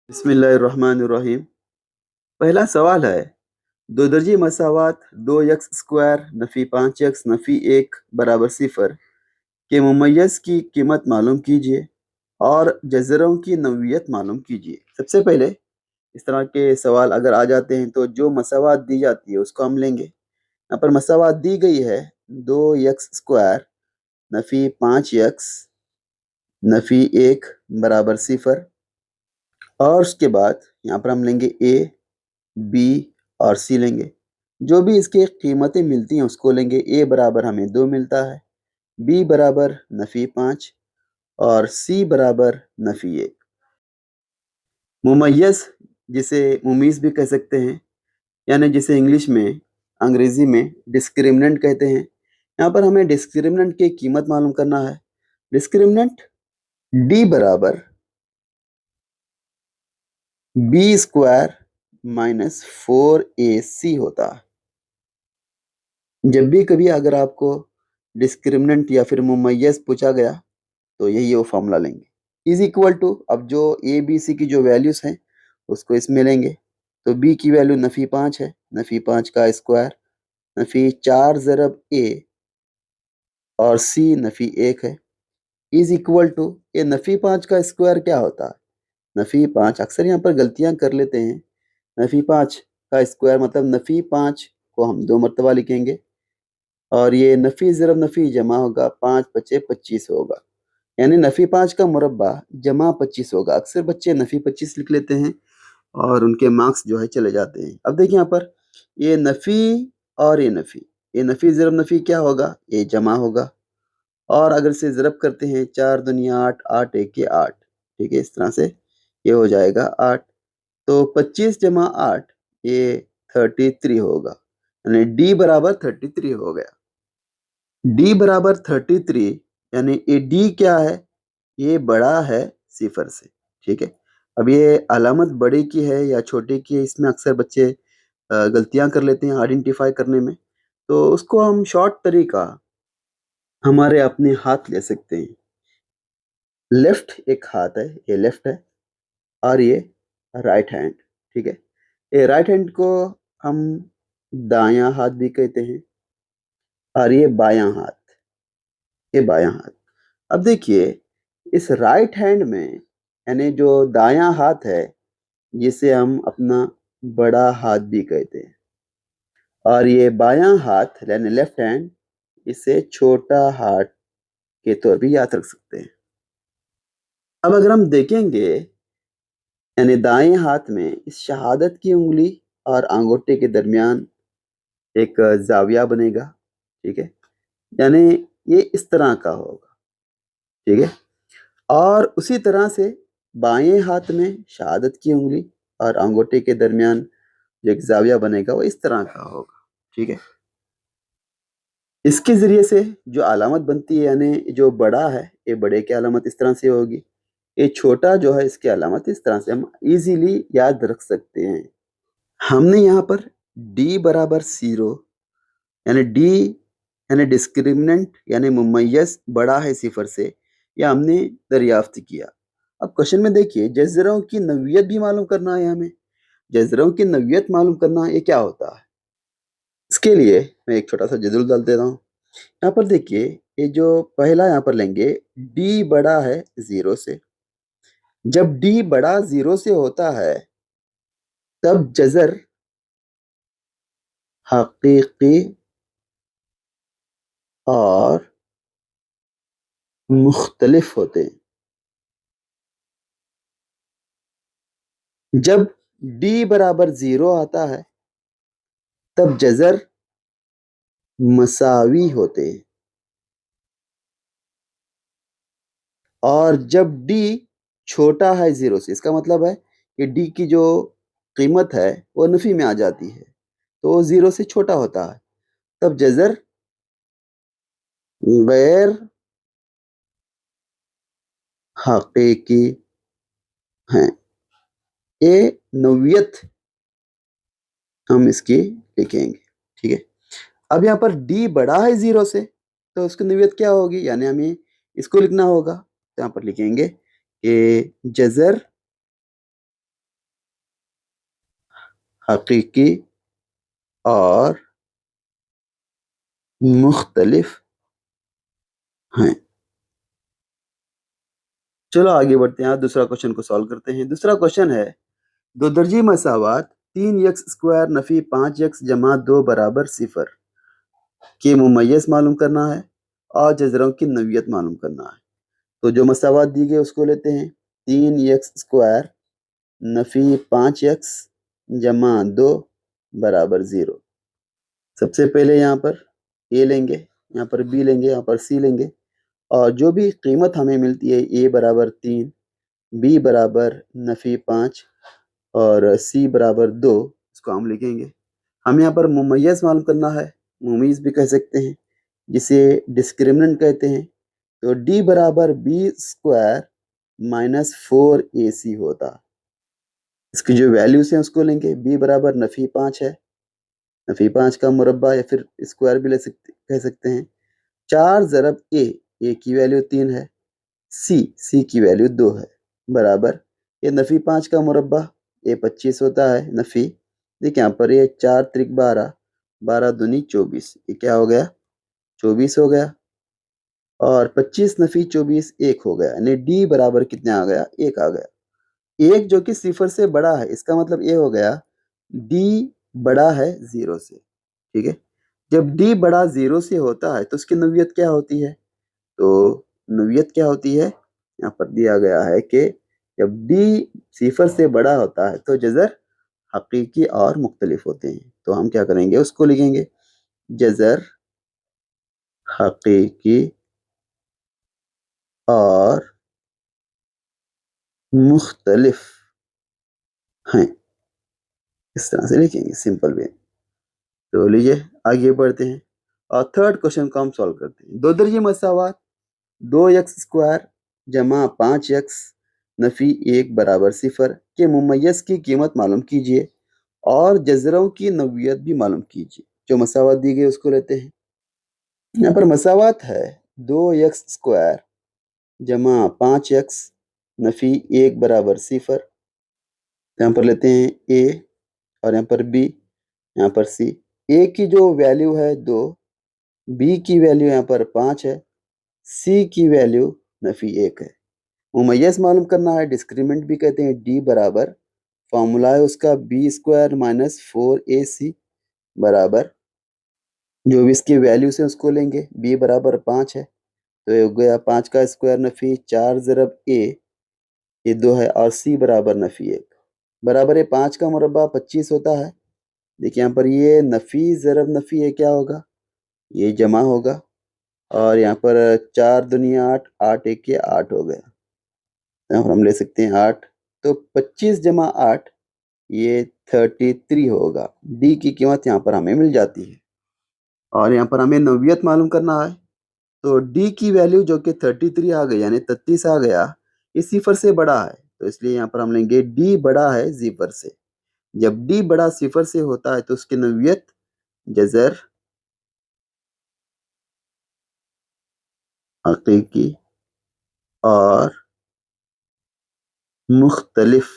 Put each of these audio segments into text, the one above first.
बिस्मिल्लाहिर्रहमानिर्रहीम। पहला सवाल है, दो दर्जी मसावात 2x² नफ़ी 5x नफ़ी 1 बराबर 0 के मुमय्यज़ की कीमत मालूम कीजिए और जज़रों की नौइयत मालूम कीजिए। सबसे पहले इस तरह के सवाल अगर आ जाते हैं तो जो मसावात दी जाती है उसको हम लेंगे। यहाँ पर मसावात दी गई है 2x² नफ़ी 5x नफ़ी 1 बराबर 0 और उसके बाद यहाँ पर हम लेंगे ए, बी और सी लेंगे। जो भी इसकी कीमतें मिलती हैं उसको लेंगे। ए बराबर हमें 2 मिलता है, बी बराबर नफ़ी 5 और सी बराबर नफ़ी 1। मुमय्यज़ जिसे मुमीज़ भी कह सकते हैं, यानी जिसे इंग्लिश में अंग्रेज़ी में डिस्क्रिमिनेंट कहते हैं। यहाँ पर हमें डिस्क्रिमिनेंट की कीमत मालूम करना है। डिस्क्रिमिनेंट डी बराबर बी स्क्वायर माइनस 4ac होता है। जब भी कभी अगर आपको डिस्क्रिमिनेंट या फिर मुमय्यज़ पूछा गया तो यही वो फॉर्मूला लेंगे। इज इक्वल टू, अब जो ए बी सी की जो वैल्यूज हैं उसको इसमें लेंगे। तो बी की वैल्यू नफ़ी 5 है, नफ़ी 5 का स्क्वायर, नफ़ी 4 ज़रब ए और सी नफ़ी 1 है, इज इक्वल टू ये नफ़ी 5 का स्क्वायर क्या होता है? नफ़ी 5, अक्सर यहाँ पर गलतियाँ कर लेते हैं। नफ़ी 5 का स्क्वायर मतलब नफ़ी 5 को हम 2 मरतबा लिखेंगे और ये नफ़ी ज़रब नफ़ी जमा होगा, 5 पचे 25 होगा, यानी नफ़ी 5 का मुरब्बा जमा 25 होगा। अक्सर बच्चे नफ़ी 25 लिख लेते हैं और उनके मार्क्स जो है चले जाते हैं। अब देखिए यहाँ पर ये नफ़ी और ये नफ़ी ज़रब नफ़ी क्या होगा? ये जमा होगा और अगर इसे ज़रब करते हैं 4 दुनिया 8, 8 एके 8, ठीक है, इस तरह से ये हो जाएगा 8। तो 25 जमा 8 ये 33 होगा, यानी डी बराबर 33 हो गया। डी बराबर 33, यानी ये डी क्या है? ये बड़ा है 0 से, ठीक है। अब ये अलामत बड़े की है या छोटे की है, इसमें अक्सर बच्चे गलतियां कर लेते हैं आइडेंटिफाई करने में। तो उसको हम शॉर्ट तरीका हमारे अपने हाथ ले सकते हैं। लेफ्ट एक हाथ है, ये लेफ्ट है और ये राइट हैंड, ठीक है। ये राइट हैंड को हम दायां हाथ भी कहते हैं और ये बायां हाथ, ये बायां हाथ। अब देखिए इस राइट हैंड में, यानी जो दायां हाथ है, जिसे हम अपना बड़ा हाथ भी कहते हैं, और ये बायां हाथ यानी लेफ्ट हैंड, इसे छोटा हाथ के तौर पे याद रख सकते हैं। अब अगर हम देखेंगे, यानी दाएं हाथ में इस शहादत की उंगली और अंगूठे के दरमियान एक जाविया बनेगा, ठीक है, यानी ये इस तरह का होगा, ठीक है। और उसी तरह से बाएं हाथ में शहादत की उंगली और अंगूठे के दरमियान जो एक जाविया बनेगा वो इस तरह का होगा, ठीक है। इसके ज़रिए से जो अलामत बनती है, यानी जो बड़ा है ये बड़े की अलामत इस तरह से होगी, ये छोटा जो है इसकी अलामत इस तरह से हम इजीली याद रख सकते हैं। हमने यहाँ पर d बराबर 0, यानी d यानी डिस्क्रिमिनेंट यानी मुमय्यज़ बड़ा है 0 से, यह हमने दरियाफ्त किया। अब क्वेश्चन में देखिए जज़रों की नौइयत भी मालूम करना है हमें। जज़रों की नौइयत मालूम करना ये क्या होता है? इसके लिए मैं एक छोटा सा जदुल डाल दे रहा हूँ। यहाँ पर देखिए ये जो पहला यहाँ पर लेंगे, d बड़ा है 0 से। जब d बड़ा 0 से होता है तब जज़र हकीकी और मुख्तलिफ होते हैं। जब d बराबर 0 आता है तब जज़र मसावी होते हैं और जब d छोटा है 0 से, इसका मतलब है कि d की जो कीमत है वो नफ़ी में आ जाती है, तो वो 0 से छोटा होता है, तब जज़र गैर हकीकी हैं। ये नौइयत हम इसकी लिखेंगे, ठीक है। अब यहाँ पर d बड़ा है 0 से तो उसकी नौइयत क्या होगी, यानी हमें इसको लिखना होगा। तो यहाँ पर लिखेंगे कि जज़र حقیقی اور مختلف ہیں۔ چلو آگے بڑھتے ہیں، دوسرا کوشچن کو سالو کرتے ہیں۔ دوسرا کوشچن ہے دو درجی مساوات 3x² نفی 5x جمع 2 برابر 0 کے ممیز معلوم کرنا ہے اور جذروں کی نوعیت معلوم کرنا ہے۔ تو جو مساوات دی گئی اس کو لیتے ہیں 3x² نفی 5x جمع 2 برابر 0۔ سب سے پہلے یہاں پر A لیں گے، یہاں پر B لیں گے، یہاں پر C لیں گے، اور جو بھی قیمت ہمیں ملتی ہے A برابر 3، B برابر نفی 5 اور C برابر 2، اس کو ہم لکھیں گے۔ ہم یہاں پر ممیز معلوم کرنا ہے، ممیز بھی کہہ سکتے ہیں، جسے ڈسکریمنٹ کہتے ہیں۔ تو D برابر B² مائنس 4AC ہوتا۔ اس کی جو ویلیوز ہیں اس کو لیں گے۔ B برابر نفی 5 ہے، نفی 5 کا مربع یا پھر اسکوائر بھی کہہ سکتے ہیں۔ 4 ضرب A کی ویلیو 3 ہے، C کی ویلیو 2 ہے، برابر یہ نفی 5 کا مربع یہ 25 ہوتا ہے۔ نفی دیکھیں یہاں پر یہ 4 ترک 12، 12 دونی 24، یہ کیا ہو گیا 24 ہو گیا، اور 25 نفی 24 1 ہو گیا، یعنی D برابر کتنے آ گیا 1 آ گیا۔ 1 جو کہ 0 سے بڑا ہے، اس کا مطلب یہ ہو گیا D بڑا ہے 0 سے، ٹھیک ہے۔ جب D بڑا 0 سے ہوتا ہے تو اس کی نوعیت کیا ہوتی ہے؟ تو نوعیت کیا ہوتی ہے؟ یہاں پر دیا گیا ہے کہ جب D 0 سے بڑا ہوتا ہے تو جذر حقیقی اور مختلف ہوتے ہیں۔ تو ہم کیا کریں گے، اس کو لکھیں گے جذر حقیقی اور مختلف ہیں، اس طرح سے لکھیں گے سمپل وے۔ تو لیجئے آگے بڑھتے ہیں اور تھرڈ کوشچن کو ہم سالو کرتے ہیں۔ دو درجی مساوات 2x² جمع 5x نفی 1 برابر 0 کے ممیز کی قیمت معلوم کیجئے اور جذروں کی نوعیت بھی معلوم کیجئے۔ جو مساوات دی گئی اس کو لیتے ہیں۔ یہاں پر مساوات ہے 2x² جمع 5x نفی 1 برابر 0۔ یہاں پر لیتے ہیں A اور یہاں پر B، یہاں پر C۔ A کی جو ویلیو ہے 2، B کی ویلیو یہاں پر 5 ہے، C کی ویلیو نفی 1 ہے۔ ممیز معلوم کرنا ہے، ڈسکریمنٹ بھی کہتے ہیں۔ D برابر فارمولا ہے اس کا B² مائنس 4AC برابر جو بھی اس کی ویلیوز ہیں اس کو لیں گے۔ B برابر 5 ہے تو یہ ہو گیا 5 کا اسکوائر نفی 4 ضرب A، یہ 2 ہے، اور C برابر نفی 1 برابر یہ 5 کا مربع 25 ہوتا ہے۔ دیکھیں یہاں پر یہ نفی ضرب نفی یہ کیا ہوگا، یہ جمع ہوگا، اور یہاں پر 4 دنی 8، 8 ایک کے 8 ہو گیا، یہاں پر ہم لے سکتے ہیں 8۔ تو 25 جمع 8 یہ 33 ہوگا۔ D کی قیمت یہاں پر ہمیں مل جاتی ہے، اور یہاں پر ہمیں نوعیت معلوم کرنا ہے۔ تو D کی ویلیو جو کہ 33 آ گئی، یعنی 33 آ گیا، یہ 0 سے بڑا ہے، تو اس لیے یہاں پر ہم لیں گے D بڑا ہے 0 سے۔ جب D بڑا 0 سے ہوتا ہے تو اس کی نوعیت جذر حقیقی اور مختلف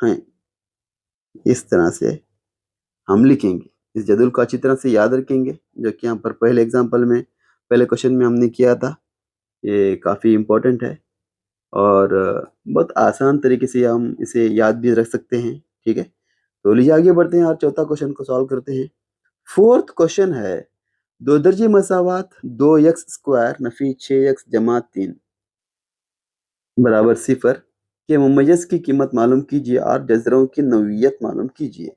ہیں، اس طرح سے ہم لکھیں گے۔ اس جدول کو اچھی طرح سے یاد رکھیں گے، جو کہ یہاں پر پہلے ایگزامپل میں، پہلے کوشچن میں ہم نے کیا تھا۔ یہ کافی امپورٹنٹ ہے اور بہت آسان طریقے سے ہم اسے یاد بھی رکھ سکتے ہیں، ٹھیک ہے۔ تو لیجیے آگے بڑھتے ہیں اور چوتھا کوشچن کو سالو کرتے ہیں۔ فورتھ کوشچن ہے دو درجی مساوات 2x² نفی 6x جمع 3 برابر 0 کے ممیز کی قیمت معلوم کیجیے اور جذروں کی نوعیت معلوم کیجیے۔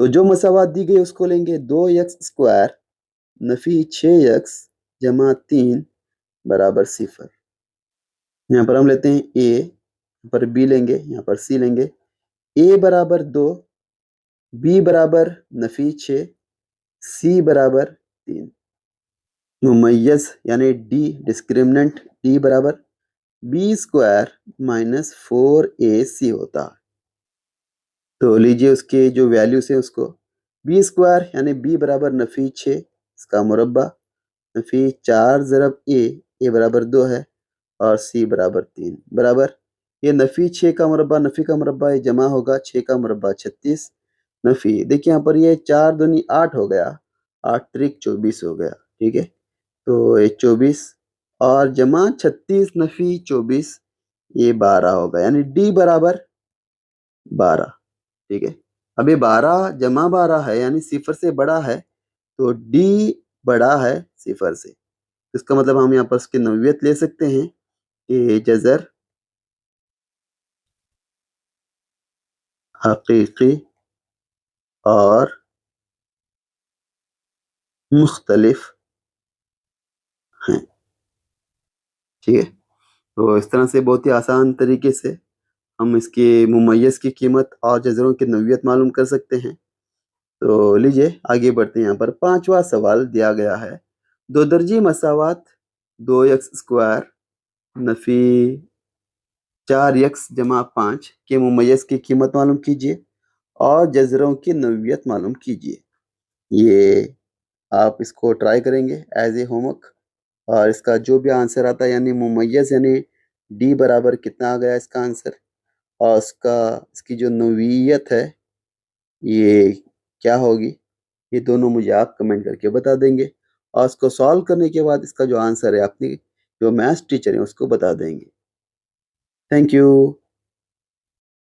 تو جو مساوات دی گئی اس کو لیں گے 2x² نفی 6x جمع 3 برابر 0۔ یہاں پر ہم لیتے ہیں A، یہاں پر B لیں گے، یہاں پر C لیں گے۔ A برابر 2، B برابر نفی 6، C برابر 3۔ ممیز یعنی D ڈسکریمنٹ D برابر B² مائنس 4AC ہوتا ہے۔ تو لیجئے اس کے جو ویلیوز ہیں اس کو B² یعنی B برابر نفی 6، اس کا مربع نفی 4 ضرب A برابر 2 ہے، اور C برابر 3 برابر یہ نفی 6 کا مربع نفی کا مربع یہ جمع ہوگا 6 کا مربع 36، नफी। देखिए यहाँ पर ये 4 दूनी 8 हो गया, 8 त्रिक 24 हो गया। ठीक है, तो ये 24 और जमा 36 नफी 24 ये 12 होगा, यानी डी बराबर 12। ठीक है, अब ये 12 जमा 12 है यानी सिफर से बड़ा है, तो डी बड़ा है सिफर से। इसका मतलब हम यहाँ पर उसकी नवीयत ले सकते हैं कि जज़र हकीकी और मुख्तलिफ हैं। ठीक है, तो इस तरह से बहुत ही आसान तरीके से हम इसके मुमय्यज़ की कीमत और जज़रों की नवीयत मालूम कर सकते हैं। तो लीजिए आगे बढ़ते हैं। यहाँ पर 5वां सवाल दिया गया है, दो दर्जी मसावात 2x स्क्वायर नफी 4x जमा 5 के मुमय्यज़ की कीमत मालूम कीजिए और जज़रों की नवीयत मालूम कीजिए। ये आप इसको ट्राई करेंगे एज ए होमवर्क, और इसका जो भी आंसर आता है यानी मुमय्यज़ यानी डी बराबर कितना आ गया इसका आंसर, और इसकी जो नवीयत है ये क्या होगी, ये दोनों मुझे आप कमेंट करके बता देंगे। और इसको सॉल्व करने के बाद इसका जो आंसर है अपनी जो मैथ्स टीचर है उसको बता देंगे। Thank you.